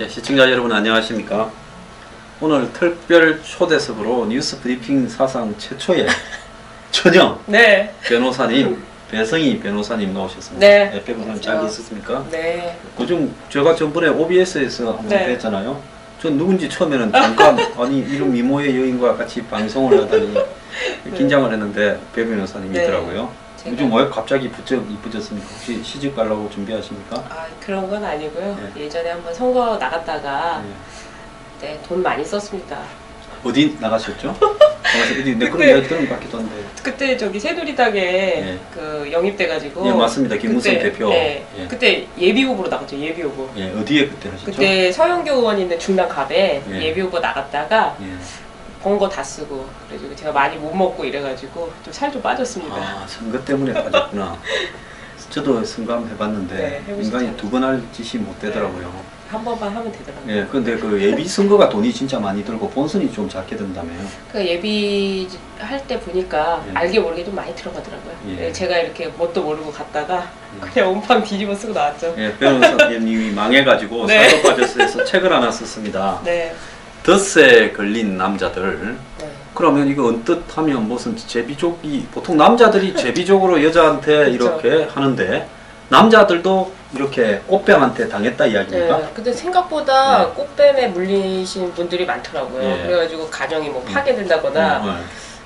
예, 시청자 여러분 안녕하십니까. 오늘 특별 초대석으로 뉴스 브리핑 사상 최초의 천영 네. 변호사님, 배성희 변호사님 나오셨습니다. 네. 예, 변호사님 잘 계셨습니까? 네. 그중 제가 전번에 OBS에서 한번 네. 뵀잖아요. 전 누군지 처음에는 잠깐 아니 이런 미모의 여인과 같이 방송을 하다니 긴장을 했는데 배 변호사님이더라고요. 제가- 요즘 왜 갑자기 부쩍 이쁘졌습니까? 혹시 시집 가려고 준비하십니까? 아, 그런 건 아니고요. 네. 예전에 한번 선거 나갔다가 예. 네, 돈 많이 썼습니다. 어디 나가셨죠? 어디 내 그런 그때- 이야기 들은 것 같기도 한데. 그때 저기 새누리당에 네. 그 영입돼가지고. 예, 맞습니다. 김무성 그때- 대표. 네. 예. 그때 예비 후보로 나갔죠. 예비 후보. 예, 어디에 그때 하셨죠? 그때 서영교 의원 있는 중랑갑에 예. 예비 후보 나갔다가 예. 번 거 다 쓰고 그래가지고 제가 많이 못 먹고 이래가지고 좀 살 좀 빠졌습니다. 아, 선거 때문에 빠졌구나. 저도 선거 한번 해봤는데 네, 해보시죠. 인간이 두 번 할 짓이 못 되더라고요. 한 번만 하면 되더라고요. 예, 근데 그 예비 선거가 돈이 진짜 많이 들고 본선이 좀 작게 든다며요. 그 예비 할 때 보니까 예. 알게 모르게 좀 많이 들어가더라고요. 예. 예, 제가 이렇게 뭣도 모르고 갔다가 예. 그냥 온팡 뒤집어 쓰고 나왔죠. 예, 변호사님이 망해가지고 네. 사고 빠져서 해서 책을 하나 썼습니다. 네. 덫에 걸린 남자들. 네. 그러면 이거 언뜻 하면 무슨 제비족이 보통 남자들이 제비족으로 여자한테 그쵸. 이렇게 하는데 남자들도 이렇게 꽃뱀한테 당했다 이야기입니까? 네. 근데 생각보다 네. 꽃뱀에 물리신 분들이 많더라고요. 예. 그래가지고 가정이 뭐 파괴된다거나 어,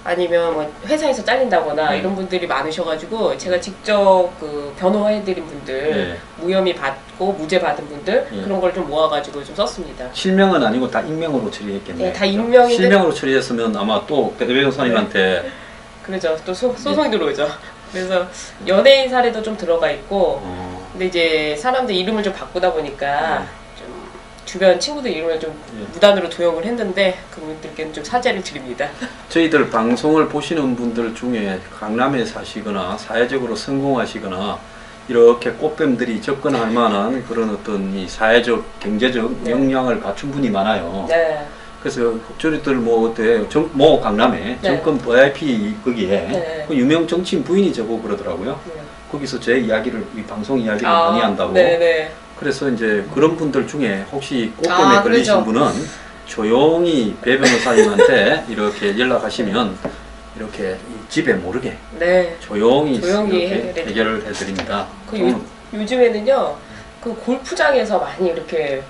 아니면 뭐 회사에서 잘린다거나 네. 이런 분들이 많으셔가지고 제가 직접 그 변호해드린 분들 네. 무혐의 받고 무죄 받은 분들 네. 그런 걸 좀 모아가지고 좀 썼습니다. 실명은 아니고 다 익명으로 처리했겠네요. 네, 다 익명인데- 실명으로 처리했으면 아마 또 변호사님한테 그러죠. 또 소송이 들어오죠. 그래서 연예인 사례도 좀 들어가 있고 근데 이제 사람들 이름을 좀 바꾸다 보니까 좀 주변 친구들 이름을 좀 예. 무단으로 도용을 했는데 그분들께는 좀 사죄를 드립니다. 저희들 방송을 보시는 분들 중에 강남에 사시거나 사회적으로 성공하시거나 이렇게 꽃뱀들이 접근할 만한 그런 어떤 이 사회적 경제적 네. 역량을 갖춘 분이 많아요. 네. 그래서 저희들 뭐 어때 뭐 강남에 네. 정권 VIP 거기에 네. 그 유명 정치인 부인이 저보고 그러더라고요. 네. 거기서 제 이야기를 이 방송 이야기를 많이 한다고. 네네. 그래서 이제 그런 분들 중에 혹시 꽃뱀에 아, 걸리신 그렇죠. 분은 조용히 배 변호사님한테 이렇게 연락하시면 이렇게 이 집에 모르게 네. 조용히 이렇게 해결해 해결을 해드립니다. 그 요즘에는요 그 골프장에서 많이 이렇게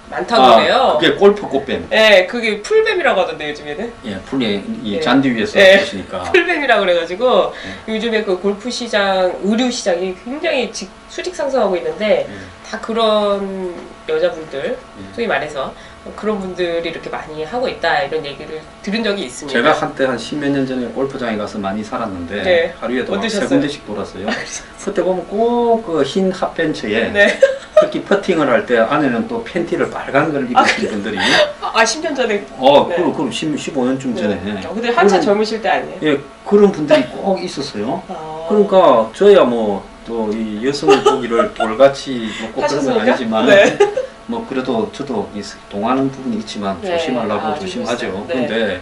많다고 아, 그래요. 그게 골프 꽃뱀. 네, 그게 풀뱀이라고 하던데 요즘에는. 예, 풀이 이 예. 잔디 위에서 예. 보시니까. 풀뱀이라고 그래가지고 요즘에 그 골프 시장, 의류 시장이 굉장히 수직 상승하고 있는데 다 그런 여자분들, 소위 말해서 그런 분들이 이렇게 많이 하고 있다 이런 얘기를 들은 적이 있습니다. 제가 한때 한 십몇 년 전에 골프장에 가서 많이 살았는데 네. 하루에도 세 어떠셨어요? 군데씩 돌았어요. 그때 보면 꼭 그 흰 핫팬츠에 네. 특히 퍼팅을 할 때 안에는 또 팬티를 빨간 걸 입으신 분들이 10년 전에. 네. 그럼 15년쯤 전에 근데 한참 그런- 젊으실 때 아니에요? 예, 그런 분들이 꼭 있었어요. 아. 그러니까 저야 뭐 또 이 여성을 보기를 돌같이 뭐 꼭 그런 건 하셨습니까? 아니지만 네. 뭐 그래도 저도 동하는 부분이 있지만 네. 조심하려고 조심하죠. 조심했어요. 네. 그런데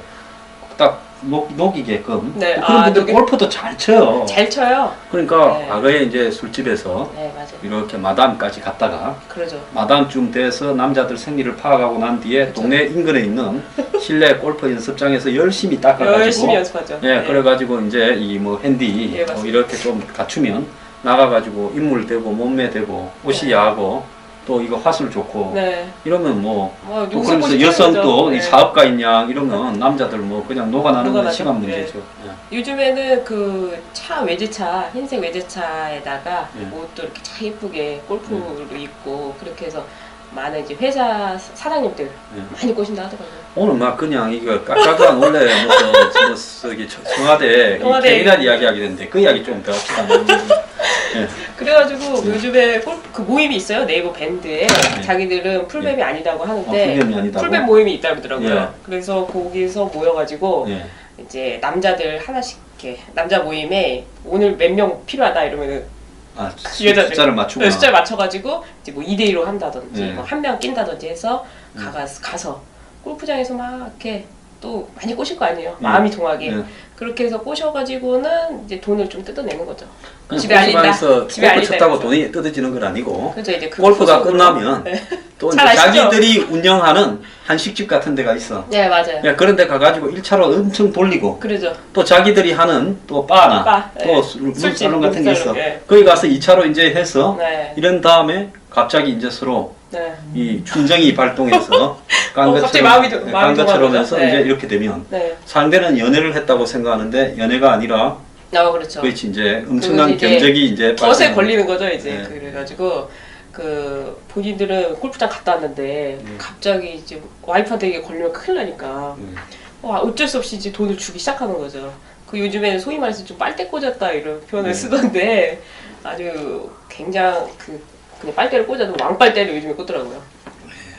딱 녹이게끔 네. 그런 분들 녹이- 골프도 잘 쳐요. 잘 쳐요. 그러니까 네. 과거에 이제 술집에서 네, 맞아요. 이렇게 마담까지 갔다가 그러죠. 마담쯤 돼서 남자들 생리를 파악하고 난 뒤에 그렇죠. 동네 인근에 있는 실내 골프 연습장에서 열심히 닦아가지고 열심히 연습하죠. 예, 그래가지고 이제 이 뭐 핸디 예, 뭐 맞습니다. 이렇게 좀 갖추면 나가가지고 인물 되고 몸매 되고 옷이 야하고 또 이거 화술 좋고 네. 이러면 뭐 뭐 또 용서고 그러면서 여성도 싶죠. 이 사업가인 양 이러면 남자들 뭐 그냥 녹아나는 건 녹아나죠. 시간 네. 문제죠. 예. 요즘에는 그 차 외제차 흰색 외제차에다가 예. 옷도 이렇게 차 예쁘게 골프로 입고 그렇게 해서 많은 이제 회사 사장님들 예. 많이 꼬신다 하더라고요. 오늘 막 그냥 이거 깍깍한 원래 뭐 저기 청와대 청와대 캐리난 이야기하게 됐는데 그 이야기 좀 더 합시다. 예. 그래가지고 네. 요즘에 그 모임이 있어요. 네이버 밴드에 네. 자기들은 풀뱀이 아니다고 하는데 풀뱀이 아니다고? 풀뱀 모임이 있다 그러더라고요. 예. 그래서 거기서 모여가지고 예. 이제 남자들 하나씩 이렇게 남자 모임에 오늘 몇 명 필요하다 이러면은 아, 여자들. 숫자를 맞추고 네, 숫자를 맞춰가지고 이제 뭐 2대2로 한다든지 네. 뭐 한 명 낀다든지 해서 가서 골프장에서 막 이렇게 또 많이 꼬실 거 아니에요. 마음이 동하게. 예. 그렇게 해서 꼬셔가지고는 이제 돈을 좀 뜯어내는 거죠. 그냥 집에 알린다. 골프방에서 집에 골프 알린다. 쳤다고 해서. 돈이 뜯어지는 건 아니고 그래서 이제 그 골프가 소속으로. 끝나면 네. 또 이제 잘 아시죠? 자기들이 운영하는 한식집 같은 데가 있어. 네, 맞아요. 야, 그런 데 가가지고 1차로 엄청 돌리고 그러죠. 또 자기들이 하는 또 바나 바, 또 예. 술sal롱 술집, 같은 게 있어. 술살롱, 예. 거기 가서 2차로 이제 해서 네. 이런 다음에 갑자기 이제 서로 네. 이 춘정이 발동해서 갑자기 마음이 간 것처럼 동하죠. 해서 네. 이제 이렇게 되면 네. 상대는 연애를 했다고 생각하는데 연애가 아니라 그렇죠. 그렇지 이제 엄청난 이제 견적이 이제 덫에 발생하는 걸리는 거죠, 이제. 네. 그래가지고 그 본인들은 골프장 갔다 왔는데 갑자기 이제 와이프한테 이게 걸리면 큰일 나니까 어쩔 수 없이 이제 돈을 주기 시작하는 거죠. 그 요즘에는 소위 말해서 좀 빨대 꽂았다 이런 표현을 쓰던데 아주 굉장히 그냥 빨대를 꽂아도 왕빨대를 요즘에 꽂더라고요.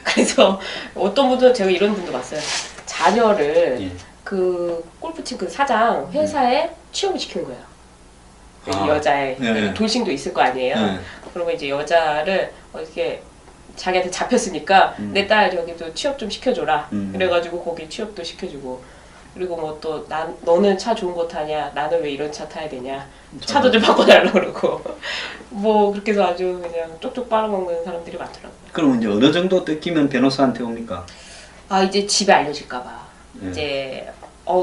그래서 어떤 분들은 제가 이런 분도 봤어요. 자녀를 예. 그 골프팀 그 사장 회사에 취업을 시킨 거예요. 그 아, 여자의 네. 돌싱도 있을 거 아니에요. 네. 그러면 이제 여자를 이렇게 자기한테 잡혔으니까 내 딸 저기도 취업 좀 시켜줘라. 그래가지고 거기 취업도 시켜주고 그리고 뭐 또 너는 차 좋은 거 타냐? 나는 왜 이런 차 타야 되냐? 차도 좀 바꿔달라고 그러고 뭐 그렇게 해서 아주 그냥 쪽쪽 빨아먹는 사람들이 많더라고요. 그럼 이제 어느 정도 뜯기면 변호사한테 옵니까? 이제 집에 알려질까봐 예. 이제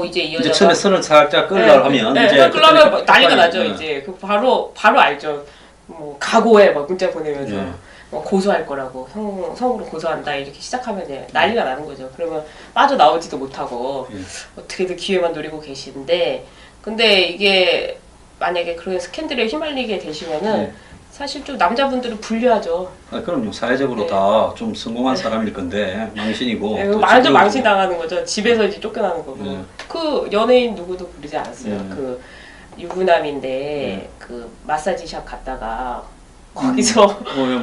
이제 이 이제 여자가 처음에 선을 살짝 끌려 하면 네, 이제 그러면 그때 난리가 나죠. 네. 이제 그 바로 알죠. 뭐 각오해 막 문자 보내면서 네. 뭐 고소할 거라고 성으로 고소한다 이렇게 시작하면 이제 난리가 나는 거죠. 그러면 빠져나오지도 못하고 예. 어떻게든 기회만 노리고 계시는데 근데 이게 만약에 그런 스캔들에 휘말리게 되시면은 예. 사실 좀 남자분들은 불리하죠. 그럼요. 사회적으로 네. 다 좀 성공한 사람일 건데 망신이고 또 완전 지금- 망신당하는 거죠. 집에서 이제 쫓겨나는 거고. 네. 그 연예인 누구도 부르지 않았어요. 네. 그 유부남인데 그 마사지샵 갔다가 거기서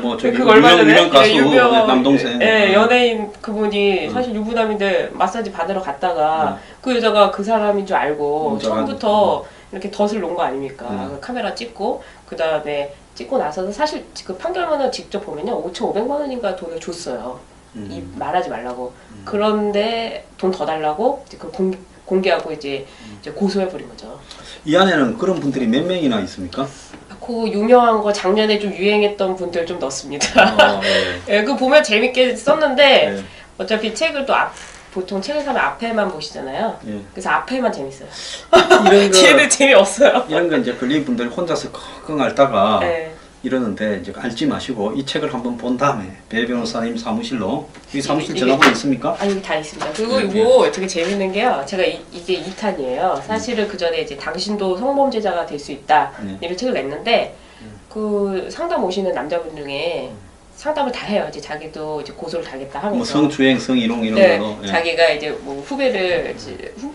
뭐 저기 그거 얼마 전에 유명 가수 유명 남동생 연예인 그분이 사실 유부남인데 마사지 받으러 갔다가 그 여자가 그 사람인 줄 알고 처음부터 이렇게 덫을 놓은 거 아닙니까? 그 카메라 찍고 그 다음에 찍고 나서는 사실 그 판결문을 직접 보면요 5,500만 원인가 돈을 줬어요. 이 말하지 말라고. 그런데 돈 더 달라고 이제 그 공개하고 이제 고소해 버린 거죠. 이 안에는 그런 분들이 몇 명이나 있습니까? 그 유명한 거 작년에 좀 유행했던 분들 좀 넣습니다. 예. 예, 그 보면 재밌게 썼는데 예. 어차피 책을 또 보통 책을 사면 앞에만 보시잖아요. 예. 그래서 앞에만 재밌어요. 이런 뒤에는 재미없어요. 이런 거 이제 걸린 분들 혼자서 끙끙 앓다가 네. 이러는데 이제 앓지 마시고 이 책을 한번 본 다음에 배 변호사님 사무실로 이 사무실 전화번호 있습니까? 여기 다 있습니다. 그리고 네, 이거 되게 재밌는 게요. 제가 이게 2탄이에요. 사실은 그 전에 이제 당신도 성범죄자가 될 수 있다 이런 책을 냈는데 그 상담 오시는 남자분 중에 상담을 다 해요. 이제 자기도 이제 고소를 당했다 하면서. 뭐 성추행, 성희롱 이런 네, 거. 예. 자기가 이제 뭐 후배를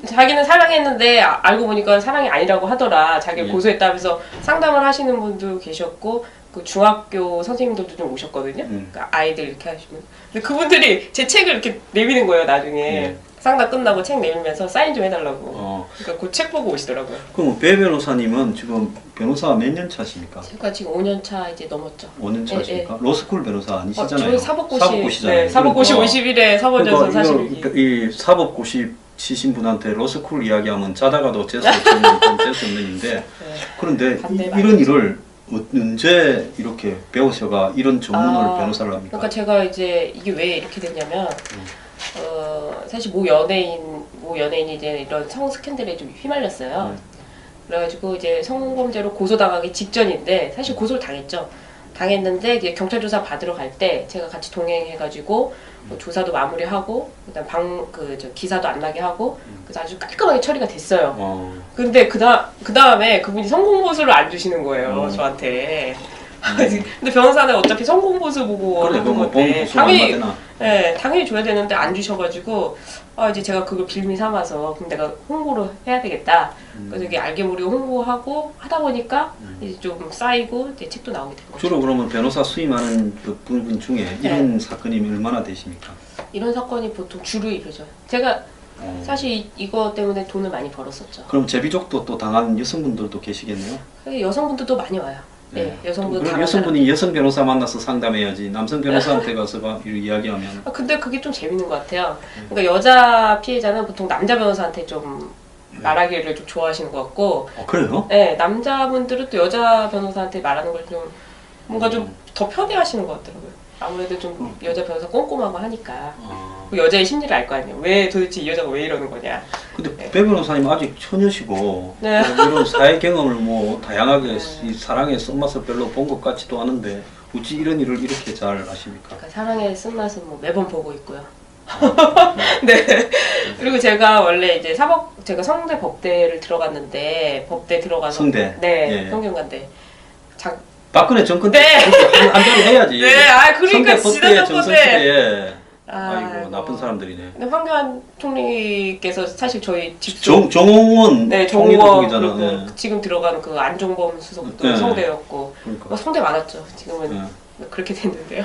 자기는 사랑했는데 알고 보니까 사랑이 아니라고 하더라. 자기를 예. 고소했다면서 상담을 하시는 분도 계셨고 그 중학교 선생님들도 좀 오셨거든요. 그러니까 아이들 이렇게 하시면. 근데 그분들이 제 책을 이렇게 내미는 거예요. 나중에 예. 상담 끝나고 책 내밀면서 사인 좀 해달라고. 그러니까 그 책 보고 오시더라고요. 그럼 배 변호사님은 지금 변호사 몇 년 차십니까? 제가 지금 5년 차 이제 넘었죠. 5년 차십니까? 예. 로스쿨 변호사 아니시잖아요. 저희 사법고시 사법고시잖아요. 네, 사법고시 그러니까 51회 사법연수 그러니까 41기. 이 사법고시 치신 분한테 로스쿨 이야기하면 자다가도 재수 없는 재수 없는 일인데 네. 그런데 반대 많이 이런 일을 언제 이렇게 배우셔가 이런 전문을 변호사를 합니까? 그러니까 제가 이제 이게 왜 이렇게 됐냐면 사실 모 연예인이 이제 이런 성 스캔들에 좀 휘말렸어요. 그래가지고 이제 성범죄로 고소당하기 직전인데 사실 고소를 당했죠. 당했는데 이제 경찰 조사 받으러 갈 때 제가 같이 동행해가지고 뭐 조사도 마무리하고 그다음 기사도 안 나게 하고 그래서 아주 깔끔하게 처리가 됐어요. 근데 그 다음에 그분이 성공보수를 안 주시는 거예요 저한테. 근데 변호사는 어차피 성공보수 보고 그래, 하는 뭐 건데 보수가 얼마 되나? 당연히 줘야 되는데 안 주셔가지고 이제 제가 그걸 빌미 삼아서 그럼 내가 홍보를 해야 되겠다. 그래서 이게 알게 모르게 홍보하고 하다 보니까 이제 좀 쌓이고 이제 책도 나오게 된 거죠. 주로 그러면 변호사 수임하는 그 부분 중에 이런 사건이 얼마나 되십니까? 이런 사건이 보통 주로 이러죠. 제가 사실 이거 때문에 돈을 많이 벌었었죠. 그럼 제비족도 또 당한 여성분들도 계시겠네요? 여성분들도 많이 와요. 네, 여성분 그럼 여성분이 여성 변호사 만나서 상담해야지 남성 변호사한테 가서 막 이야기하면. 근데 그게 좀 재밌는 것 같아요. 그러니까 여자 피해자는 보통 남자 변호사한테 좀 말하기를 좀 좋아하시는 것 같고. 그래요? 네, 남자분들은 또 여자 변호사한테 말하는 걸 좀 뭔가 좀 더 편해하시는 것 같더라고요. 아무래도 좀 여자 변호사 꼼꼼하고 하니까 그 여자의 심리를 알 거 아니에요. 왜 도대체 이 여자가 왜 이러는 거냐. 근데 배 변호사님 아직 처녀시고 네. 이런 사회 경험을 뭐 다양하게 이 사랑의 쓴맛을 별로 본 것 같지도 않은데 어찌 이런 일을 이렇게 잘 아십니까? 그러니까 사랑의 쓴맛은 뭐 매번 보고 있고요. 네. 그리고 제가 원래 이제 제가 성대 법대를 들어갔는데 법대 들어가서 성대. 네, 예. 성균관대. 박근혜 정권 네. 한 자리 해야지. 네, 그러니까 성대 법대 정선시대에 아이고 아이고. 나쁜 사람들이네. 근데 황교안 총리께서 사실 저희 정홍원 네, 총리도 정우원 거기잖아. 그리고 네. 지금 들어가는 그 안종범 수석도 네. 성대였고 그러니까. 뭐 성대 많았죠. 지금은 네. 그렇게 됐는데요.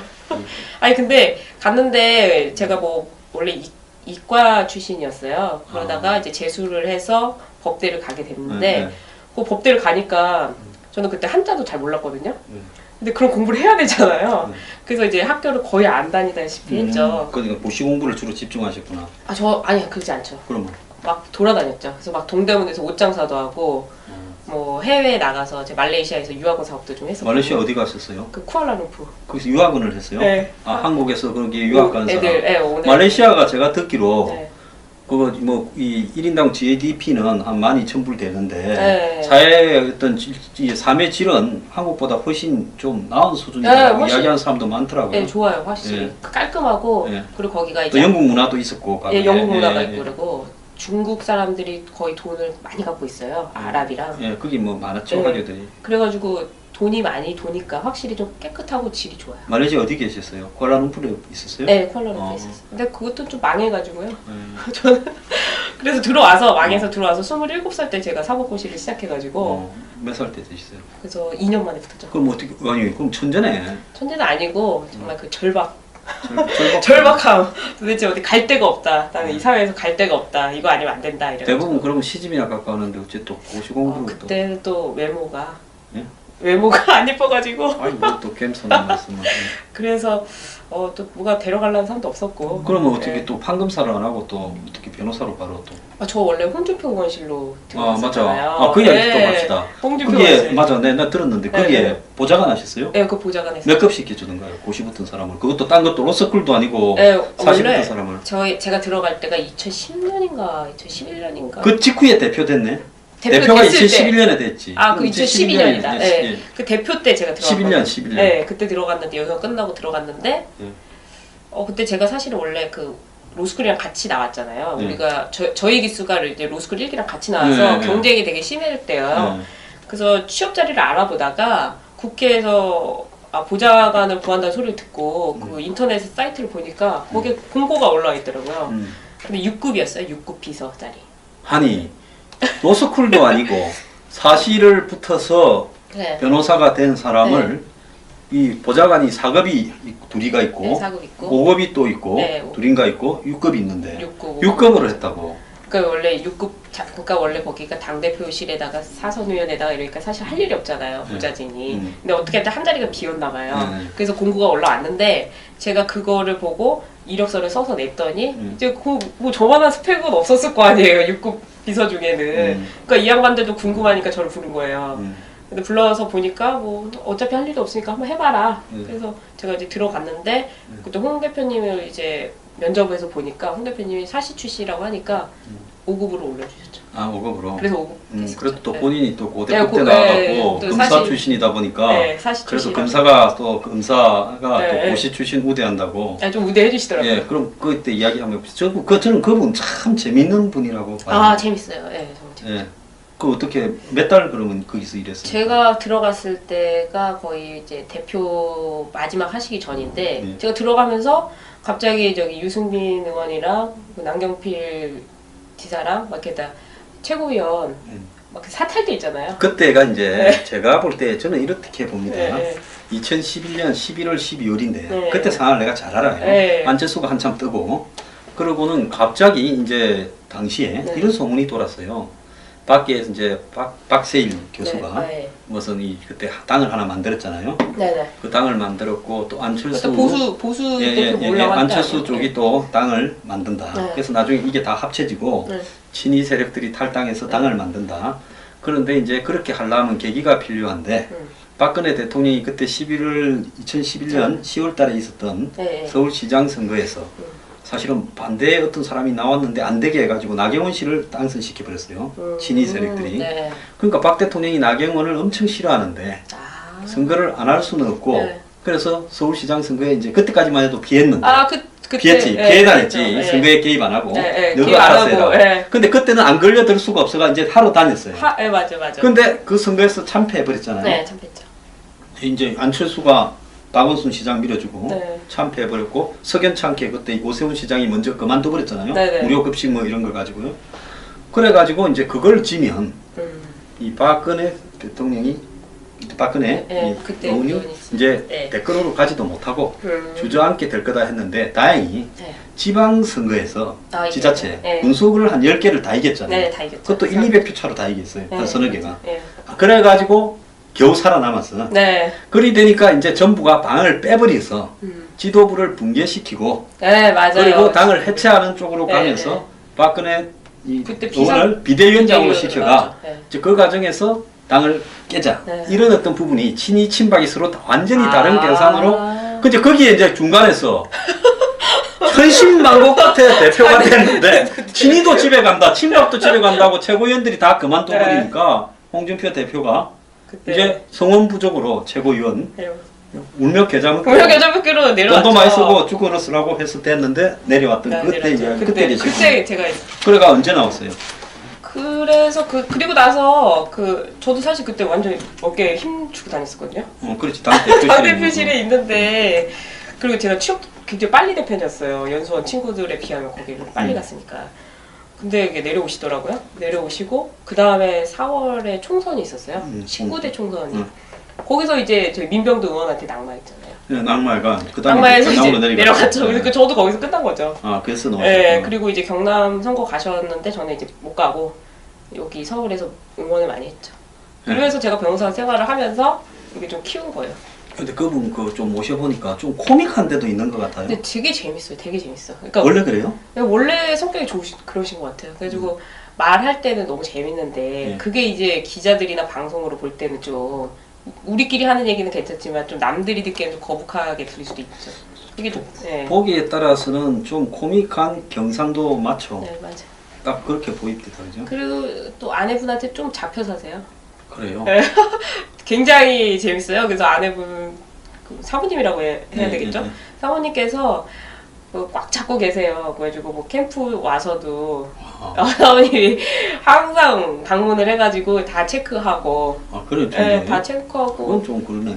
아니 근데 갔는데 제가 뭐 원래 이과 출신이었어요. 그러다가 이제 재수를 해서 법대를 가게 됐는데 그 법대를 가니까 저는 그때 한자도 잘 몰랐거든요. 근데 그런 공부를 해야 되잖아요. 그래서 이제 학교를 거의 안 다니다시피 했죠. 그러니까 고시 공부를 주로 집중하셨구나. 아니 그러지 않죠. 그러면 막 돌아다녔죠. 그래서 막 동대문에서 옷장사도 하고 뭐 해외에 나가서 제 말레이시아에서 유학원 사업도 좀 했었고. 말레이시아 어디 갔었어요? 그 쿠알라룸푸르. 거기서 유학원을 했어요? 네. 한국에서 거기 유학 간 사람. 오늘. 말레이시아가 제가 듣기로 네. 그거 뭐 이 1인당 GDP는 한 12,000불 되는데 네. 사회의 어떤 이 삶의 질은 한국보다 훨씬 좀 나은 수준이라고 훨씬- 이야기하는 사람도 많더라고요. 네, 좋아요. 확실히 네. 깔끔하고 네. 그리고 거기가 또 이제 영국 문화도 있었고. 예, 영국 문화가 예, 있고 그리고 중국 사람들이 거의 돈을 많이 갖고 있어요. 아랍이랑. 예, 거기 뭐 많았죠, 네. 가게들이. 그래가지고 돈이 많이 도니까 확실히 좀 깨끗하고 질이 좋아요. 말레이시아 어디 계셨어요? 쿠알라룸푸르에 있었어요? 네, 쿠알라룸푸르에 어. 있었어요. 근데 그것도 좀 망해가지고요. 예. 저는 그래서 망해서 들어와서 27살 때 제가 사법고시를 시작해가지고 몇 살 때 되셨어요? 그래서 2년 만에 붙었죠. 그럼 어떻게 그럼 천재네. 천재는 아니고 정말 그 절박. 절박. 절박함. 도대체 어디 갈 데가 없다. 나는 이 사회에서 갈 데가 없다. 이거 아니면 안 된다. 이래. 대부분 그러면 시집이나 가까웠는데 어째 또 고시 공부를 또. 그때 또 외모가 예? 외모가 안 예뻐가지고 아이고 또 겸손한 말씀을. 그래서 또 뭐가 데려가려는 사람도 없었고. 그러면 어떻게 네. 또 판검사를 안 하고 또 어떻게 변호사로 바로 또. 저 원래 홍준표 의원실로 들어갔었잖아요. 맞아. 그 이야기 또 합시다. 홍준표 그게 의원실. 맞아. 나 들었는데 거기에 네. 보좌관 하셨어요? 네, 그 보좌관에서. 몇 급 시켜주던가요? 고시 붙은 사람을. 그것도 딴 것도 로스쿨도 아니고 네, 사시 원래 붙은 사람을. 제가 들어갈 때가 2010년인가 2011년인가. 그 직후에 대표됐네. 대표가 됐을 때. 2011년에 됐지. 그 2012년이다. 네. 예. 그 대표 때 제가 들어갔거든요. 11년. 네, 그때 들어갔는데 여기서 끝나고 들어갔는데 그때 제가 사실은 원래 그 로스쿨이랑 같이 나왔잖아요. 네. 우리가 저희 기수가 이제 로스쿨 1기랑 같이 나와서 네. 경쟁이 되게 심했대요. 그래서 취업 자리를 알아보다가 국회에서 보좌관을 구한다는 소리를 듣고 그 인터넷 사이트를 보니까 거기에 공고가 올라와 있더라고요. 근데 6급이었어요. 6급 비서 자리. 아니 로스쿨도 아니고 사시를 붙어서 네. 변호사가 된 사람을 이 보좌관이 4급이 둘이가 있고 네, 4급 있고 5급이 또 있고 네. 둘인가 있고 6급이 있는데 6급. 6급으로 했다고. 그러니까 원래 6급 그러니까 원래 거기가 당대표실에다가 사선위원회다가 이러니까 사실 할 일이 없잖아요. 부자진이. 근데 어떻게 한 자리가 비었나 봐요. 그래서 공고가 올라왔는데 제가 그거를 보고 이력서를 써서 냈더니 이제 뭐 저만한 스펙은 없었을 거 아니에요. 6급 비서 중에는. 그러니까 이 양반들도 궁금하니까 저를 부른 거예요. 근데 불러서 보니까 뭐 어차피 할 일도 없으니까 한번 해봐라. 그래서 제가 이제 들어갔는데 그때 홍 대표님을 이제 면접에서 보니까 홍 대표님이 사시 출시라고 하니까 5급으로 올려주셨죠. 5급으로. 그래서 5급 됐었죠. 그래도 또 네. 본인이 또 고대 네, 그때 네, 나와갖고 또 검사 사실- 출신이다 보니까 네, 사시 그래서 출시라고. 검사가 또 검사가 네, 또 네. 고시 출신 우대한다고. 좀 우대해 주시더라고요. 예, 그럼 그때 이야기하면 저는 그분 참 재밌는 분이라고 봐요. 재밌어요. 예, 정말 재밌어요. 예. 그 어떻게 몇 달 그러면 거기서 일했어요? 제가 들어갔을 때가 거의 이제 대표 마지막 하시기 전인데 네. 제가 들어가면서 갑자기 저기 유승민 의원이랑 그 남경필 지사랑 막 이렇게 다 최고위원 막 사탈 때 있잖아요. 그때가 이제 네. 제가 볼 때 저는 이렇게 봅니다. 네. 2011년 11월 12월인데 네. 그때 상황을 내가 잘 알아요. 네. 안철수가 한참 뜨고 그러고는 갑자기 이제 당시에 네. 이런 소문이 돌았어요. 밖에 이제 박세일 교수가 네. 무슨 이 그때 당을 하나 만들었잖아요. 네네. 그 당을 만들었고 또 안철수 보수 예, 대표 올라갔다. 안철수 쪽이 또 당을 만든다. 네. 그래서 나중에 이게 다 합쳐지고 네. 친이 세력들이 탈당해서 당을 만든다. 그런데 이제 그렇게 하려면 계기가 필요한데 박근혜 대통령이 그때 2011년 10월 달에 있었던 네. 서울시장 선거에서 사실은 반대의 어떤 사람이 나왔는데 안 되게 해가지고 나경원 씨를 당선시켜버렸어요. 친이 세력들이. 네. 그러니까 박 대통령이 나경원을 엄청 싫어하는데 아. 선거를 안 할 수는 없고 네. 그래서 서울시장 선거에 이제 그때까지만 해도 피했는데 그때 피했지. 네, 피해 다녔지. 그렇죠. 네. 선거에 개입 안 하고. 네, 너가 개입 안 알아서 하고, 해라. 네. 근데 그때는 안 걸려들 수가 없어가 이제 하러 다녔어요. 맞아. 근데 그 선거에서 참패해버렸잖아요. 네, 참패했죠. 이제 안철수가 박원순 시장 밀어주고 네. 참패해버렸고 석연찮게 그때 오세훈 시장이 먼저 그만둬버렸잖아요. 네네. 무료급식 뭐 이런 걸 가지고요. 그래가지고 이제 그걸 지면 이 박근혜 대통령이 박근혜 네, 그때 의원이 의원이 이제 네. 대권으로 가지도 못하고 주저앉게 될 거다 했는데 다행히 네. 지방선거에서 지자체 네. 군수를 한 10개를 다 이겼잖아요. 네, 다 이겼죠. 그것도 1, 200표 차로 다 이겼어요. 네, 한 서너 개가. 네. 그래가지고 겨우 살아남았어. 네. 그리 되니까 이제 정부가 방을 빼버려서 지도부를 붕괴시키고 네, 맞아요. 그리고 당을 해체하는 쪽으로 네, 가면서 네. 박근혜 그때 의원을 비대위원장으로 비대위원으로 시켜가 네. 이제 그 과정에서 당을 깨자. 네. 이런 어떤 부분이 친이 친박이 서로 완전히 다른 계산으로 아. 근데 거기에 이제 중간에서 천신만고 끝에 대표가 됐는데 친이도 집에 간다, 친박도 집에 간다고 최고위원들이 다 그만둬 버리니까 홍준표 대표가 그때 이제 성원 부족으로 최고위원 네. 울며 계좌 먹기로 공약 계좌먹기로 내려왔죠. 돈도 많이 쓰고 죽어로 쓰라고 해서 됐는데 내려왔던 네, 그때 내려왔죠. 이제 그때 계시고 그때 제가 그래가 언제 나왔어요? 그래서 그리고 나서 저도 사실 그때 완전히 어깨에 힘 주고 다녔었거든요. 그렇지 당대표실에 당대표실에 있는데 그리고 제가 취업도 굉장히 빨리 대표였어요. 연수원 친구들에 비하면 거기를 빨리 갔으니까. 근데 이게 내려오시더라고요. 내려오시고 그 다음에 4월에 총선이 있었어요. 19대 총선이. 거기서 이제 저희 민병도 의원한테 낙마했잖아요. 네, 낙마가 그 다음에 낙마해서 이제 경남으로 내려갔죠. 네. 그래서 저도 거기서 끝난 거죠. 그래서 나왔어요. 네, 그리고 이제 경남 선거 가셨는데 저는 이제 못 가고 여기 서울에서 응원을 많이 했죠. 그래서 제가 변호사 생활을 하면서 이게 좀 키운 거예요. 근데 그분 좀 모셔보니까 좀 코믹한 데도 있는 것 같아요. 근데 되게 재밌어요. 되게 재밌어. 그러니까 원래 그래요? 원래 성격이 그러신 것 같아요. 그래가지고 말할 때는 너무 재밌는데 그게 이제 기자들이나 방송으로 볼 때는 좀 우리끼리 하는 얘기는 괜찮지만 좀 남들이 듣기에는 좀 거북하게 들릴 수도 있죠. 이게 좀 보기에 따라서는 좀 코믹한 경상도 맞죠. 네, 맞아요. 딱 그렇게 보입니다, 그죠? 그리고 또 아내분한테 좀 잡혀 사세요. 그래요. 네. 굉장히 재밌어요. 그래서 아내분 사모님이라고 해야 되겠죠? 사모님께서 꽉 잡고 계세요. 그래가지고 뭐 캠프 와서도 사모님이 항상 방문을 해가지고 다 체크하고 그래 네, 다 체크하고 그건 좀 그러네.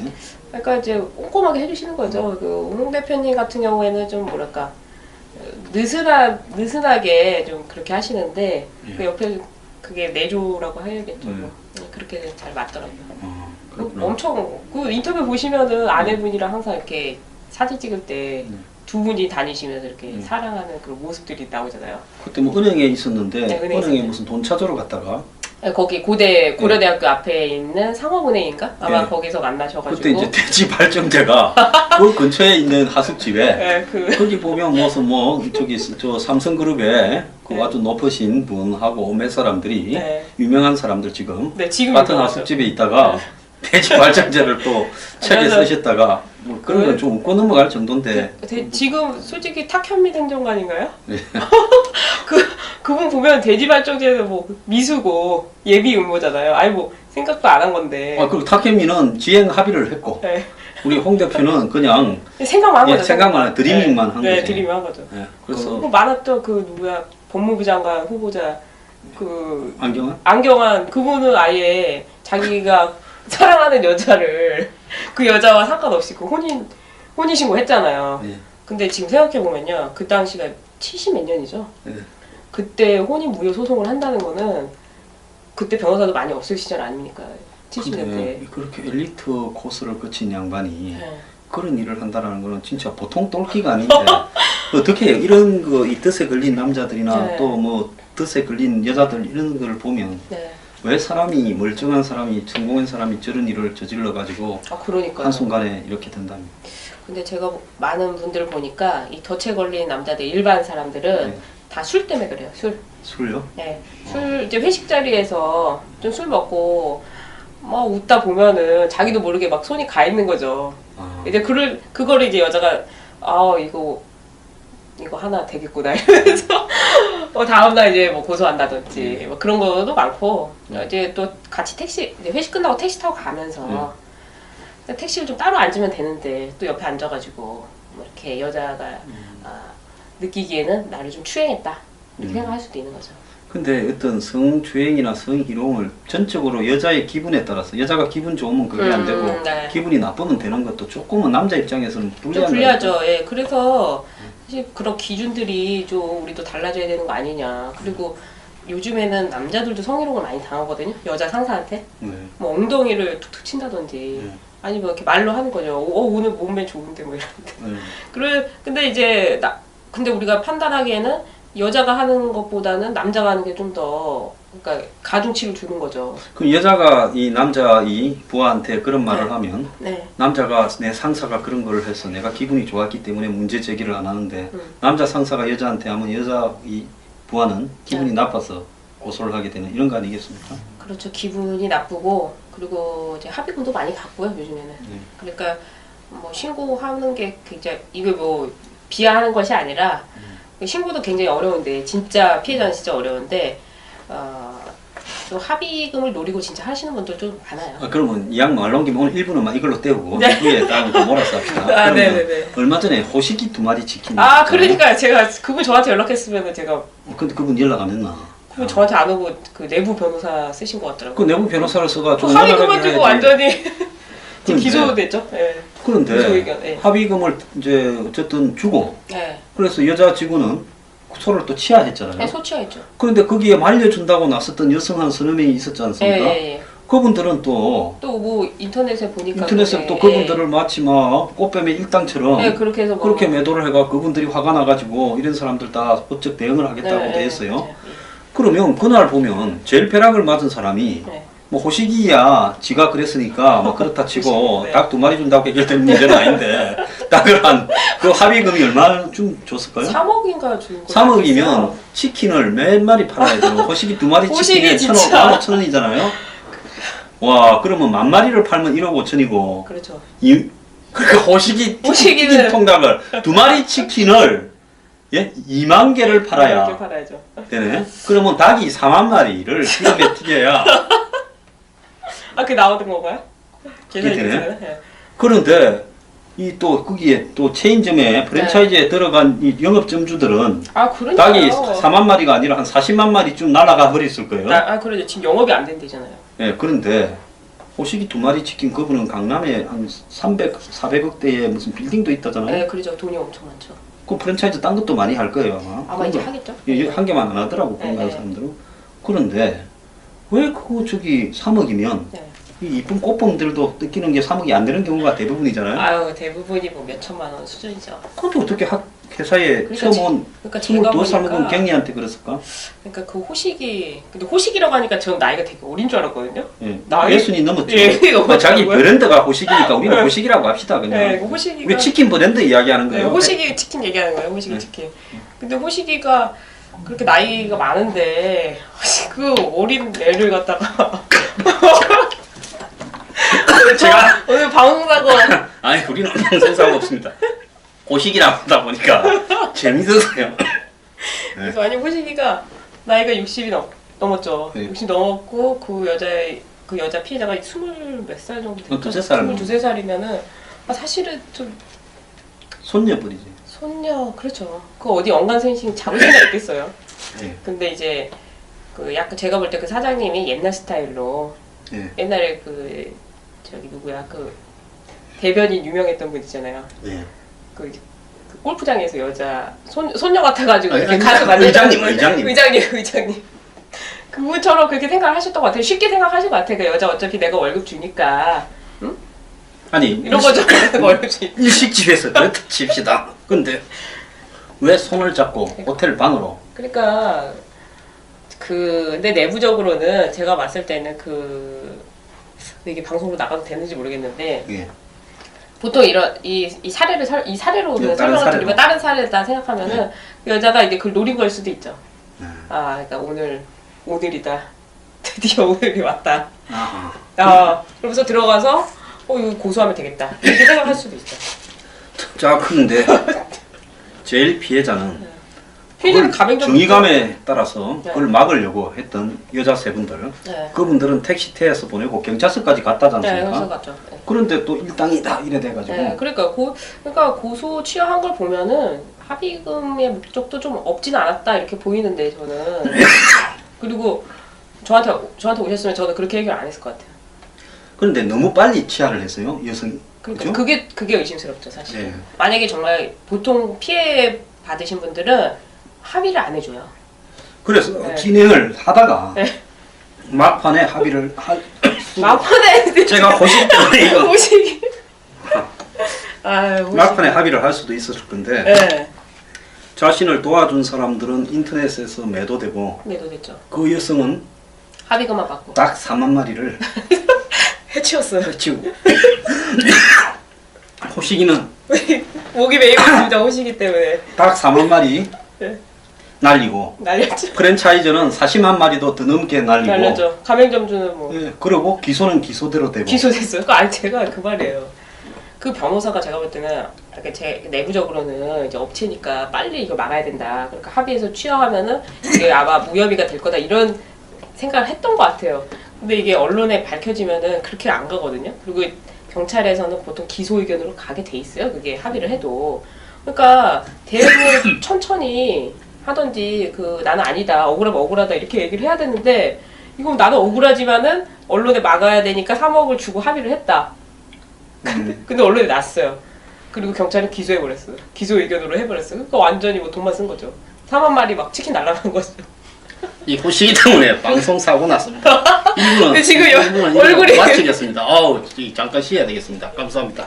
그러니까 이제 꼼꼼하게 해주시는 거죠. 홍 대표님 같은 경우에는 좀 뭐랄까 느슨하게 좀 그렇게 하시는데 그 옆에 그게 내조라고 해야겠죠. 그렇게 잘 맞더라고요. 엄청 그 인터뷰 보시면은 아내분이랑 항상 이렇게 사진 찍을 때 두 분이 다니시면서 이렇게 사랑하는 그런 모습들이 나오잖아요. 그때 뭐 은행에 있었는데 네, 은행에 무슨 돈 찾으러 갔다가 거기 고려대학교 앞에 있는 상업은행인가? 아마 거기서 만나셔가지고 그때 이제 대지 발전대가 그 근처에 있는 하숙집에 거기 보면 무슨 저기 저 삼성그룹에 그 아주 높으신 분하고 몇 사람들이 유명한 사람들 지금 같은 하숙집에 있다가 대지 발전제를 또 책에 쓰셨다가 뭐 그런 건 좀 웃고 넘어갈 정도인데 지금 솔직히 탁현미 행정관인가요? 그분 보면 대지 발전제에서 뭐 미수고 예비 응모잖아요. 아니 뭐 생각도 안 한 건데. 그리고 탁현미는 지행 합의를 했고 우리 홍 대표는 그냥 생각만 한 거죠. 생각만 드리밍만 한 거죠. 네, 드리밍 한 거죠. 그래서 많았죠. 누구야 법무부 장관 후보자 안경환 그분은 아예 자기가 사랑하는 여자를 그 여자와 상관없이 혼인신고 했잖아요. 근데 지금 생각해보면요. 그 당시가 70 몇 년이죠. 그때 혼인 무효 소송을 한다는 거는 그때 변호사도 많이 없을 시절 아닙니까? 70년대. 그렇게 엘리트 코스를 거친 양반이 그런 일을 한다는 거는 진짜 보통 똘끼가 아닌데 어떻게 이런 이 뜻에 걸린 남자들이나 또 뭐 뜻에 걸린 여자들 이런 걸 보면 왜 사람이 멀쩡한 사람이 성공한 사람이 저런 일을 저질러 가지고 그러니까요. 한순간에 이렇게 된다면. 근데 제가 많은 분들 보니까 이 덫에 걸린 남자들 일반 사람들은 네. 다 술 때문에 그래요. 술요? 네. 술 이제 회식 자리에서 좀 술 먹고 막 웃다 보면은 자기도 모르게 막 손이 가 있는 거죠. 이제 그거를 이제 여자가 이거 하나 되겠구나 이러면서 다음날 이제 뭐 고소한다든지 뭐 그런 것도 많고 이제 또 같이 이제 회식 끝나고 택시 타고 가면서 택시를 좀 따로 앉으면 되는데 또 옆에 앉아가지고 뭐 이렇게 여자가 느끼기에는 나를 좀 추행했다 이렇게 생각할 수도 있는 거죠. 근데 어떤 성추행이나 성희롱을 전적으로 여자의 기분에 따라서 여자가 기분 좋으면 그게 안 되고 네. 기분이 나쁘면 되는 것도 조금은 남자 입장에서는 불리한 불리하죠. 예, 그래서 사실 그런 기준들이 좀 우리도 달라져야 되는 거 아니냐. 그리고 요즘에는 남자들도 성희롱을 많이 당하거든요. 여자 상사한테 뭐 엉덩이를 툭툭 친다든지 아니면 이렇게 말로 하는 거죠. 오늘 몸매 좋은데 뭐 이런데. 근데 이제 근데 우리가 판단하기에는 여자가 하는 것보다는 남자가 하는 게 좀 더 그러니까 가중치를 주는 거죠. 그럼 여자가 이 남자 이 부하한테 그런 말을 하면 남자가 내 상사가 그런 걸 해서 내가 기분이 좋았기 때문에 문제 제기를 안 하는데 남자 상사가 여자한테 하면 여자 이 부하는 기분이 나빠서 고소를 하게 되는 이런 거 아니겠습니까? 그렇죠. 기분이 나쁘고 그리고 이제 합의금도 많이 받고요 요즘에는. 그러니까 뭐 신고하는 게 굉장히 이게 뭐 비하하는 것이 아니라 신고도 굉장히 어려운데 진짜 피해자는 진짜 어려운데 또 합의금을 노리고 진짜 하시는 분들 좀 많아요. 그러면 이 양 말 넘기면 오늘 1분은 이걸로 때우고 위에 다음에 또 몰아서 합시다. 네네네. 얼마 전에 호식이 2마리 치킨 그러니까 제가 그분 저한테 연락했으면 제가 근데 그분 연락 안 했나? 그분 저한테 안 오고 그 내부 변호사 쓰신 것 같더라고요. 그 내부 변호사를 써가지고 합의금을 두고 완전히 기소됐죠. 네. 그런데 합의금을 이제 어쨌든 주고 그래서 여자 직원은 소를 또 치하했잖아요. 네, 소치하했죠. 그런데 거기에 말려준다고 나섰던 여성 한 서너 명이 있었지 않습니까? 그분들은 또 뭐 인터넷에 보니까 또 그분들을 마치 막 꽃뱀의 일당처럼 그렇게 해서 그렇게 매도를 해가 그분들이 화가 나가지고 이런 사람들 다 법적 대응을 하겠다고 돼 있어요. 그러면 그날 보면 제일 벼락을 맞은 사람이 뭐 호식이야 지가 그랬으니까 뭐 그렇다 치고 닭 2마리 준다고 해결되는 문제는 아닌데 닭을 그 합의금이 얼마 좀 줬을까요? 3억인가 준 거. 3억이면 치킨을 몇 마리 팔아야 돼요. 호식이 2마리 치킨에 1,500원, 1,500원이잖아요. 와 그러면 10,000마리를 팔면 1억 5천이고 그렇죠. 그러니까 호식이 통닭을 2마리 치킨을 2만 개를 팔아야 되네. 그러면 닭이 4만 마리를 기름에 튀겨야 그게 나오는 건가요? 계산이 되네. 그런데 또 거기에 또 체인점에 프랜차이즈에 들어간 이 영업점주들은 닭이 4만 마리가 아니라 한 40만 마리쯤 날아가 버렸을 거예요. 그러죠. 지금 영업이 안 된대잖아요. 그런데 호식이 2마리 치킨 그분은 강남에 한 300, 400억대의 무슨 빌딩도 있다잖아요. 그렇죠. 돈이 엄청 많죠. 그 프랜차이즈 딴 것도 많이 할 거예요 아마. 이제 하겠죠. 한 개만 안 하더라고 공부하는 사람들은. 그런데 왜 그거 3억이면 이 이쁜 꽃봉들도 뜯기는 게 3억이 안 되는 경우가 대부분이잖아요. 대부분이 뭐 몇천만 원 수준이죠. 근데 어떻게 회사에 처음 온 22살 먹은 갱이한테 그랬을까? 그러니까 그 근데 호식이라고 하니까 저는 나이가 되게 어린 줄 알았거든요. 예순이 넘었죠. 자기 브랜드가 호식이니까 우리는 호식이라고 합시다 그냥. 호식이가 우리 치킨 브랜드 이야기하는 거예요. 호식이 치킨 얘기하는 거예요. 호식이 치킨. 근데 호식이가 그렇게 나이가 많은데 그 어린 애를 갖다가 제가 오늘 방송사고 아니 우리는 방송사고 없습니다. 호식이라고 하다 보니까 재밌어서요. 그래서 아니 호식이가 나이가 60이 넘었죠. 60 넘었고 그 여자 피해자가 20몇 살 정도 됐죠. 22살이면은 사실은 좀 손녀분이지. 손녀 그렇죠. 그 어디 언간생신 잡을 생각 있겠어요. 근데 이제 약간 제가 볼 때 그 사장님이 옛날 스타일로 옛날에 누구야 대변인 유명했던 분 있잖아요. 그 골프장에서 여자 손녀 같아가지고 가서 만나는 의장님 그분처럼 그렇게 생각을 하셨던 것 같아요. 쉽게 생각하신 것 같아요. 그 여자 어차피 내가 월급 주니까 아니 이런 거죠. 월급 주니까 일식집에서 그렇다 칩시다. 근데 왜 손을 잡고 호텔 방으로? 그러니까 근데 내부적으로는 제가 봤을 때는 이게 방송으로 나가도 되는지 모르겠는데 예. 보통 이 사례로 그냥 설명을 드리면 다른 사례다 생각하면은 그 여자가 이제 그걸 노린 걸 수도 있죠. 그러니까 오늘이다. 드디어 오늘이 왔다. 그러면서 들어가서 이거 고소하면 되겠다. 이렇게 생각할 수도 있죠. 자, 그런데 제일 피해자는 피해자는 가맹점 정의감에 따라서 네. 그걸 막으려고 했던 여자 세 분들, 네. 그분들은 택시태에서 보내고 경찰서까지 갔다지 네, 않습니까? 그래서 갔죠. 네. 그런데 또 일당이다 이래 돼가지고. 네, 그러니까 고소 취하한 걸 보면은 합의금의 목적도 좀 없지는 않았다 이렇게 보이는데 저는 그리고 저한테 오셨으면 저는 그렇게 해결 안 했을 것 같아요. 그런데 너무 빨리 취하를 했어요, 여성. 그러니까 그죠? 그게 의심스럽죠 사실. 네. 만약에 정말 보통 피해 받으신 분들은 합의를 안 해줘요. 그래서 네. 진행을 하다가 네. 막판에 합의를 막판에 제가 호식 때문에 이거 호식이. 막판에 합의를 할 수도 있었을 건데 네. 자신을 도와준 사람들은 인터넷에서 매도되고 매도됐죠. 그 여성은 합의금만 받고 딱 4만 마리를 해치웠어요. 해치우고 호식이는 목이 메이고 있습니다. 호식이 때문에. 딱 4만 마리 네. 날리고 날렸죠. 프랜차이즈는 40만 마리도 더 넘게 날리고 날렸죠. 가맹점주는 뭐 예, 그리고 기소는 기소대로 되고 기소됐어요. 아니 제가 그 말이에요. 그 변호사가 제가 볼 때는 이렇게 제 내부적으로는 이제 업체니까 빨리 이거 막아야 된다. 그러니까 합의해서 취하하면은 이게 아마 무혐의가 될 거다 이런 생각을 했던 것 같아요. 근데 이게 언론에 밝혀지면은 그렇게 안 가거든요. 그리고 경찰에서는 보통 기소 의견으로 가게 돼 있어요. 그게 합의를 해도. 그러니까 대응을 천천히 하던지 나는 아니다. 억울하면 억울하다 이렇게 얘기를 해야 되는데 이건 나는 억울하지만은 언론에 막아야 되니까 3억을 주고 합의를 했다. 근데 언론에 났어요. 그리고 경찰은 기소해버렸어요. 기소 의견으로 해버렸어요. 그러니까 완전히 뭐 돈만 쓴 거죠. 4만 마리 막 치킨 날아간 거죠. 이 호식이 때문에 방송 사고 났습니다. 근데 지금 일부는 얼굴이 마치겠습니다. 잠깐 쉬어야 되겠습니다. 감사합니다.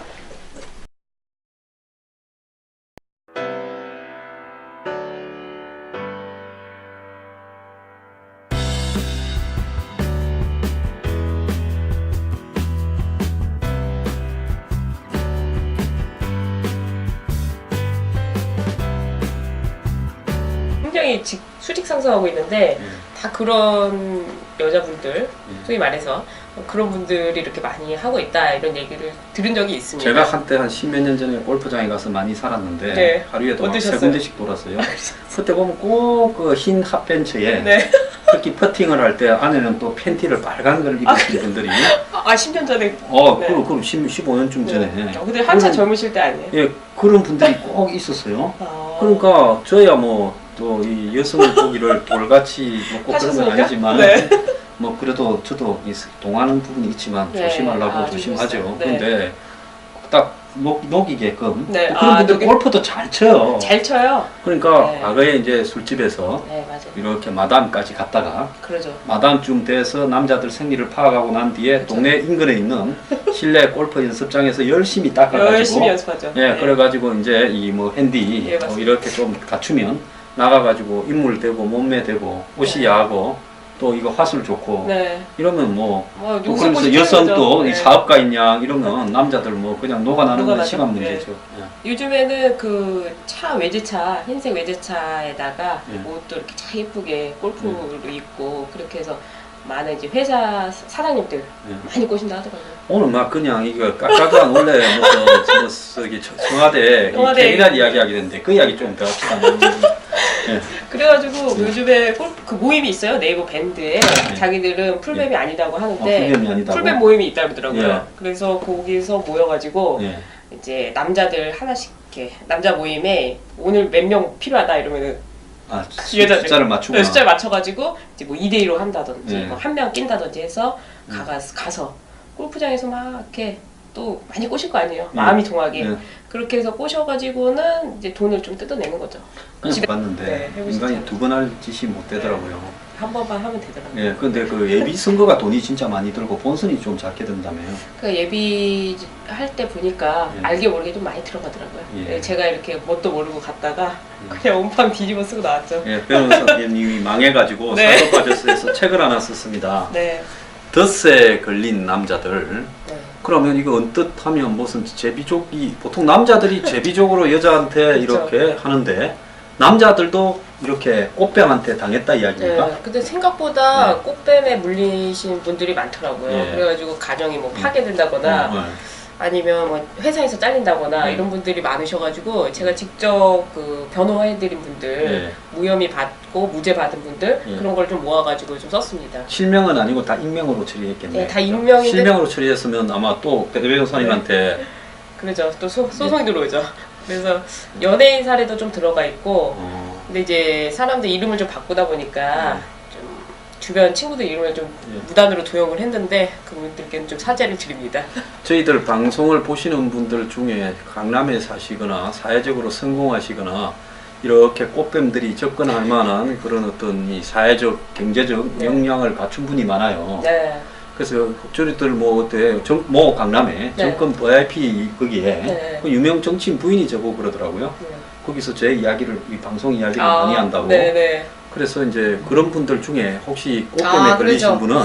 굉장히 수직 상승하고 있는데 다 그런 여자분들 소위 말해서 그런 분들이 이렇게 많이 하고 있다 이런 얘기를 들은 적이 있습니다. 제가 한때 한 10몇 년 전에 골프장에 가서 많이 살았는데 네. 하루에도 어떠셨어요? 3군데씩 돌았어요. 그때 보면 꼭 그 흰 핫벤츠에 네. 특히 퍼팅을 할 때 안에는 또 팬티를 빨간 걸 입으신 분들이 10년 전에. 네. 그럼 15년쯤 전에 근데 한참 젊으실 때 아니에요? 예, 그런 분들이 꼭 있었어요. 아. 그러니까 저야 뭐 또 이 여성 보기를 돌같이 뭐 꼭 그런 건 하셨습니까? 아니지만 네. 뭐 그래도 저도 동하는 부분이 있지만 네. 조심하려고 조심하죠. 조심했어요. 네. 그런데 딱 녹이게끔 네. 그런 분들 골프도 잘 쳐요. 잘 쳐요. 그러니까 네. 과거에 이제 술집에서 네, 맞아요. 이렇게 마담까지 갔다가 그러죠. 마담쯤 돼서 남자들 생리를 파악하고 난 뒤에 그렇죠. 동네 인근에 있는 실내 골프 연습장에서 열심히 닦아가지고 열심히 연습하죠. 예, 그래가지고 이제 이 뭐 핸디 예, 뭐 이렇게 좀 갖추면 나가가지고 인물 되고 몸매 되고 옷이 야하고 또 이거 화술 좋고 네. 이러면 또 용서 그러면서 고집 여성도 하죠. 이 사업가인 양 이러면 남자들 뭐 그냥 녹아나는 건 녹아나죠. 시간 네. 문제죠. 예. 요즘에는 그 차 외제차 흰색 외제차에다가 예. 옷도 이렇게 참 예쁘게 골프로 입고 그렇게 해서 많은 이제 회사 사장님들 예. 많이 꼬신다 하더라고요. 오늘 막 그냥 이거 깍깍한 원래 저기 청와대 청와대 캐리날 이야기하게 됐는데 그 이야기 좀 더 합시다. 예. 그래가지고 네. 요즘에 그 모임이 있어요. 네이버 밴드에 네. 자기들은 풀뱀이 아니다고 하는데 풀뱀이 아니다고? 풀뱀 모임이 있다고 그러더라고요. 예. 그래서 거기서 모여가지고 예. 이제 남자들 하나씩 이렇게 남자 모임에 오늘 몇 명 필요하다 이러면은 여자들. 숫자를 맞추고 네, 숫자를 맞춰가지고 이제 뭐 2대2로 한다든지 네. 뭐 한 명 낀다든지 해서 가서 골프장에서 막 이렇게 또 많이 꼬실 거 아니에요. 마음이 통하게. 네. 그렇게 해서 꼬셔가지고는 이제 돈을 좀 뜯어내는 거죠. 그냥 집에- 봤는데 네, 해보시죠. 인간이 두 번 할 짓이 못 되더라고요. 한 번만 하면 되더라고요. 예, 근데 그 예비 선거가 돈이 진짜 많이 들고 본선이 좀 작게 든다며요. 그 예비 할 때 보니까 예. 알게 모르게 좀 많이 들어가더라고요. 예. 예, 제가 이렇게 뭣도 모르고 갔다가 그냥 온팡 뒤집어 쓰고 나왔죠. 예, 변호사님이 망해가지고 네. 사고 빠져서 해서 책을 하나 썼습니다. 네. 덫에 걸린 남자들. 네. 그러면 이거 언뜻 하면 무슨 제비족이 보통 남자들이 제비족으로 여자한테 이렇게 하는데 남자들도 이렇게 꽃뱀한테 당했다 이야기입니까? 네, 근데 생각보다 네. 꽃뱀에 물리신 분들이 많더라고요. 예. 그래가지고 가정이 뭐 파괴된다거나 아니면 뭐 회사에서 잘린다거나 이런 분들이 많으셔가지고 제가 직접 그 변호해드린 분들 예. 무혐의 받고 무죄 받은 분들 예. 그런 걸 좀 모아가지고 좀 썼습니다. 실명은 아니고 다 익명으로 처리했겠네요. 네, 다 익명인데 실명으로 처리했으면 아마 또 변호사님한테 그러죠. 또 소송이 들어오죠. 그래서 연예인 사례도 좀 들어가 있고 근데 이제 사람들 이름을 좀 바꾸다 보니까 좀 주변 친구들 이름을 좀 무단으로 도용을 했는데 그분들께는 좀 사죄를 드립니다. 저희들 방송을 보시는 분들 중에 강남에 사시거나 사회적으로 성공하시거나 이렇게 꽃뱀들이 접근할 만한 그런 어떤 이 사회적 경제적 네. 역량을 갖춘 분이 많아요. 네. 그래서 저희들 뭐 어때 뭐 강남에 네. 정권 VIP 거기에 네. 그 유명 정치인 부인이 저보고 그러더라고요. 네. 거기서 제 이야기를 이 방송 이야기를 많이 한다고. 네네. 그래서 이제 그런 분들 중에 혹시 꽃뱀에 그렇죠. 걸리신 분은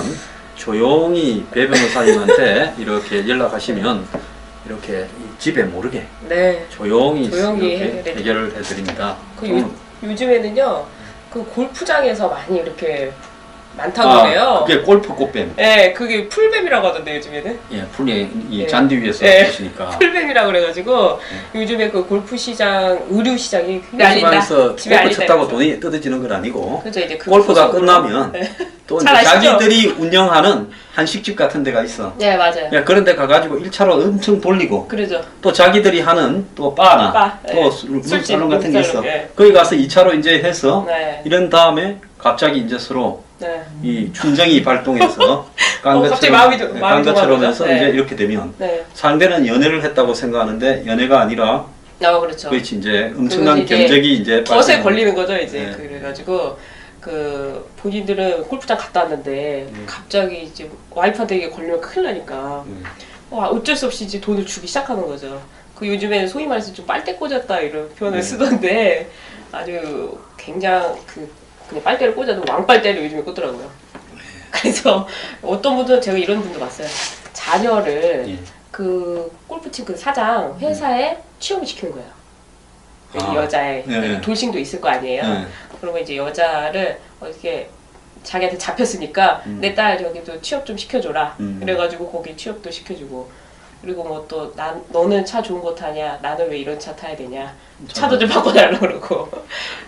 조용히 배 변호사님한테 이렇게 연락하시면 이렇게 집에 모르게 네. 조용히 해결해 해결을 해드립니다. 요즘에는요 그 골프장에서 많이 이렇게 많다고 그래요. 그게 골프 꽃뱀. 네, 그게 풀뱀이라고 하던데 요즘에는. 예, 풀이 이 예. 잔디 위에서 예. 드시니까. 풀뱀이라고 그래가지고 요즘에 그 골프 시장, 의류 시장이 굉장히 집안에서 집에 골프 알린다 쳤다고 해서. 돈이 뜯어지는 건 아니고 그죠, 이제 그 골프가 소속으로. 끝나면 네. 또 이제 잘 아시죠? 자기들이 운영하는 한식집 같은 데가 있어. 네, 맞아요. 야, 그런 데 가가지고 1차로 엄청 돌리고 그러죠. 또 자기들이 하는 또 바나 바, 또 예. 술살롱 같은 게 있어. 예. 거기 가서 2차로 이제 해서 네. 이런 다음에 갑자기 이제 서로 네. 이 춘정이 발동해서 갑자기 마음이 깡것처럼 동하죠. 해서 네. 이제 이렇게 되면 네. 상대는 연애를 했다고 생각하는데 연애가 아니라 그렇죠. 그렇지 이제 엄청난 이제 경쟁이 이제 덫에 발생하는- 걸리는 거죠, 이제. 네. 그래가지고 그 본인들은 골프장 갔다 왔는데 갑자기 이제 와이프한테 이게 걸리면 큰일 나니까 어쩔 수 없이 이제 돈을 주기 시작하는 거죠. 그 요즘에는 소위 말해서 좀 빨대 꽂았다 이런 표현을 쓰던데 아주 굉장히 그냥 빨대를 꽂아도 왕빨대를 요즘에 꽂더라고요. 그래서 어떤 분들은 제가 이런 분도 봤어요. 자녀를 예. 그 골프팀 그 사장 회사에 취업을 시킨 거예요. 그 여자의 네. 돌싱도 있을 거 아니에요. 네. 그러면 이제 여자를 이렇게 자기한테 잡혔으니까 내 딸 저기도 취업 좀 시켜줘라. 그래가지고 거기 취업도 시켜주고 그리고 뭐 또 너는 차 좋은 거 타냐? 나는 왜 이런 차 타야 되냐? 차도 좀 바꿔달라고 그러고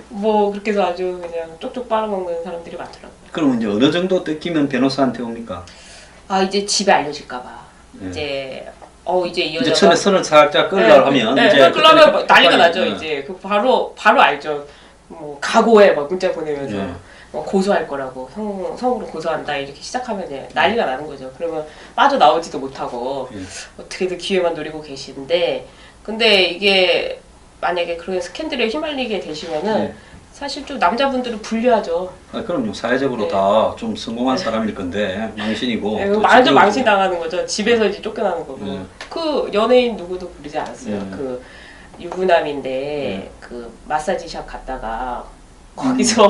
뭐 그렇게 해서 아주 그냥 쪽쪽 빨아먹는 사람들이 많더라고요. 그럼 이제 어느 정도 뜯기면 변호사한테 옵니까? 이제 집에 알려질까봐 네. 이제 이제 이 이제 여자가 처음에 선을 살짝 끌려 하면 이제 그러면 뭐 난리가 그때는 나죠. 네. 이제 그 바로 알죠. 뭐 각오해 막 문자 보내면서 네. 뭐 고소할 거라고 성으로 고소한다 이렇게 시작하면 이제 난리가 나는 거죠. 그러면 빠져나오지도 못하고 예. 어떻게든 기회만 노리고 계시는데 근데 이게 만약에 그런 스캔들에 휘말리게 되시면은 네. 사실 좀 남자분들은 불리하죠. 그럼요. 사회적으로 네. 다 좀 성공한 사람일 건데 망신이고 또 완전 지금- 망신당하는 거죠. 집에서 이제 쫓겨나는 거고. 네. 그 연예인 누구도 부르지 않았어요. 네. 그 유부남인데 그 마사지샵 갔다가 거기서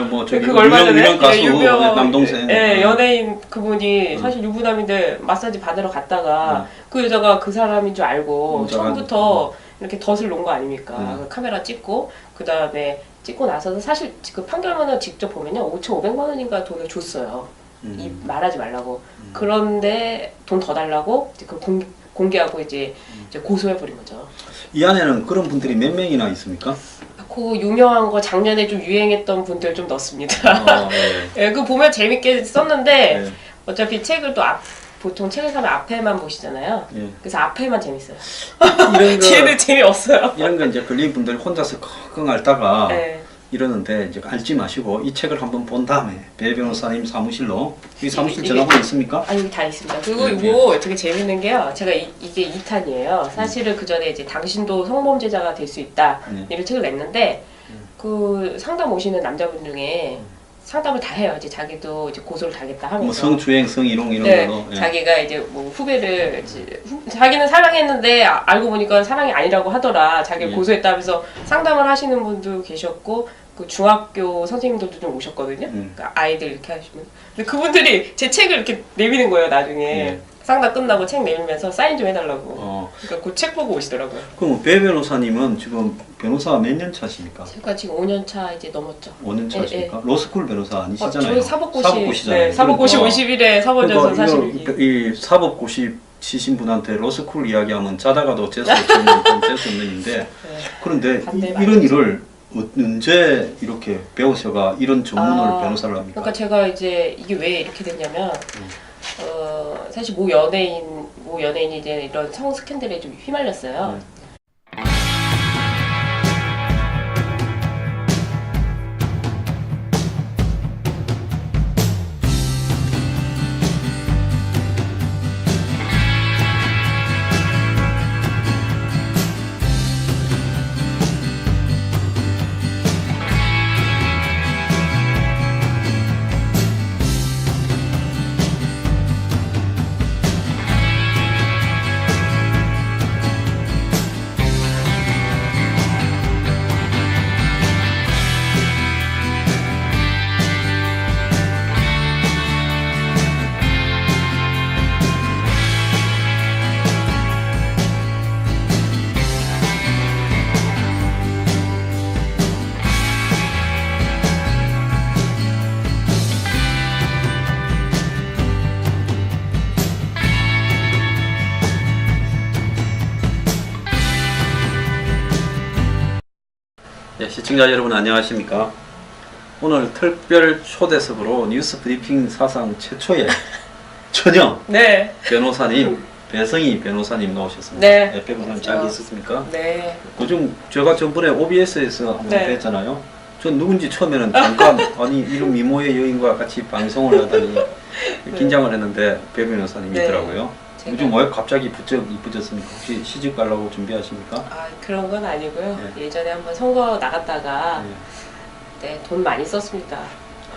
뭐 저기 그거 얼마 전에 유명 가수 유명 남동생 연예인 그분이 사실 유부남인데 마사지 받으러 갔다가 그 여자가 그 사람인 줄 알고 처음부터 이렇게 덫을 놓은 거 아닙니까? 그 카메라 찍고 그 다음에 찍고 나서는 사실 그 판결문을 직접 보면요 5,500만 원인가 돈을 줬어요. 이 말하지 말라고. 그런데 돈 더 달라고 이제 그 공개하고 이제 고소해버린 거죠. 이 안에는 그런 분들이 몇 명이나 있습니까? 그 유명한 거 작년에 좀 유행했던 분들 좀 넣습니다. 예. 예, 그 보면 재밌게 썼는데 예. 어차피 책을 또 보통 책을 사면 앞에만 보시잖아요. 예. 그래서 앞에만 재밌어요. 이런 거 뒤에는 재미없어요. 이런 거 이제 걸린 분들 혼자서 끙끙 앓다가 네. 이러는데 이제 앓지 마시고 이 책을 한번 본 다음에 배 변호사님 사무실로 이 사무실 전화번호 있습니까? 여기 다 있습니다. 그리고 네, 이거 되게 재밌는 게요. 제가 이게 2탄이에요. 사실은 그 전에 이제 당신도 성범죄자가 될 수 있다 네. 이런 책을 냈는데 그 상담 오시는 남자분 중에 상담을 다 해요. 이제 자기도 이제 고소를 당했다 하면서. 뭐 성추행, 성희롱 이런 네, 거도. 예. 자기가 이제 뭐 후배를 자기는 사랑했는데 알고 보니까 사랑이 아니라고 하더라. 자기를 고소했다면서 상담을 하시는 분도 계셨고 그 중학교 선생님들도 좀 오셨거든요. 그러니까 아이들 이렇게 하시면. 근데 그분들이 제 책을 이렇게 내미는 거예요. 나중에 예. 상담 끝나고 책 내밀면서 사인 좀 해달라고. 그러니까 그 책 보고 오시더라고요. 그럼 배 변호사님은 지금 변호사 몇 년 차십니까? 제가 지금 5년 차 이제 넘었죠. 5년 차십니까? 예, 예. 로스쿨 변호사 아니시잖아요. 저희 사법고시. 사법고시잖아요. 네, 사법고시 그러니까, 51회 사법전선 그러니까 41기. 이 사법고시 치신 분한테 로스쿨 이야기하면 짜다가도 재수 없는 재수 없는 일인데 네. 그런데 반대 이런 일을 언제 이렇게 배우셔가 이런 전문을 변호사를 합니까? 그러니까 제가 이제 이게 왜 이렇게 됐냐면 사실 모 연예인이 이제 이런 성 스캔들에 좀 휘말렸어요. 네, 시청자 여러분 안녕하십니까? 오늘 특별 초대석으로 뉴스 브리핑 사상 최초의 전형 네. 변호사님 배성희 변호사님 나오셨습니다. 네. 변호사님 잘 있었습니까? 네. 그중 제가 전번에 OBS에서 한번 네. 뵀잖아요. 전 누군지 처음에는 잠깐 아니 이런 미모의 여인과 같이 방송을 하다니 긴장을 했는데 배 변호사님이더라고요. 제가- 요즘 왜 갑자기 부쩍 이쁘졌습니까? 혹시 시집 가려고 준비하십니까? 아 그런 건 아니고요. 네. 예전에 한번 선거 나갔다가 네. 네, 돈 많이 썼습니다.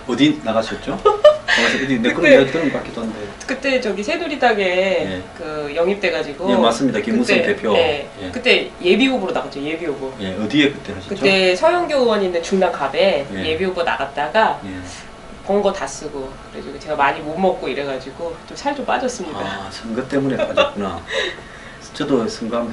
어디 나가셨죠? 어디 내 그런 그때- 이야기 들은 것 같기도 한데. 그때 저기 새누리당에 네. 그 영입돼가지고. 예, 맞습니다. 김무성 그때, 대표. 네, 예. 그때 예비 후보로 나갔죠. 예비 후보. 예, 어디에 그때 하셨죠? 그때 서영교 의원 있는 중랑갑에 예. 예비 후보 나갔다가 예. 번 거 다 쓰고 그래가지고 제가 많이 못 먹고 이래가지고 좀 살 좀 빠졌습니다. 아, 선거 때문에 빠졌구나. 저도 선거 한번